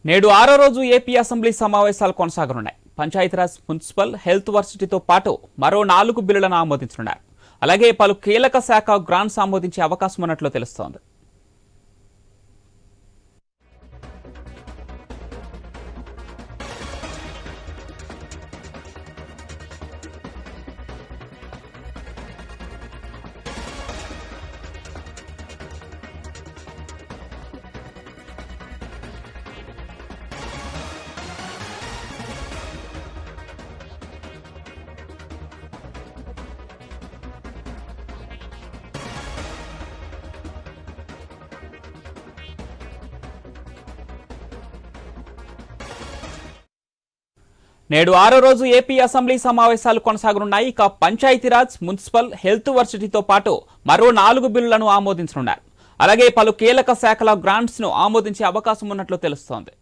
నేడు 6వ రోజు ఏపీ అసెంబ్లీ సమావేశాలు కొనసాగనున్నాయి. పంచాయతీరాజ్, మున్సిపల్, హెల్త్ వర్సిటీతో పాటు మరో 4 బిల్లులను ఆమోదించనున్నారు. అలాగే పలు కీలక శాఖ గ్రాంట్స్ ఆమోదించే అవకాశం ఉన్నట్లు తెలుస్తోంది. నేడు 6వ రోజు ఏపీ అసెంబ్లీ సమావేశాలు కొనసాగనున్నాయి. ఇక పంచాయతీరాజ్, మున్సిపల్, హెల్త్ వర్సిటీతో పాటు మరో 4 బిల్లులను ఆమోదించనున్నారు. అలాగే పలు కీలక శాఖల గ్రాంట్స్ ను ఆమోదించే అవకాశం ఉన్నట్లు తెలుస్తోంది.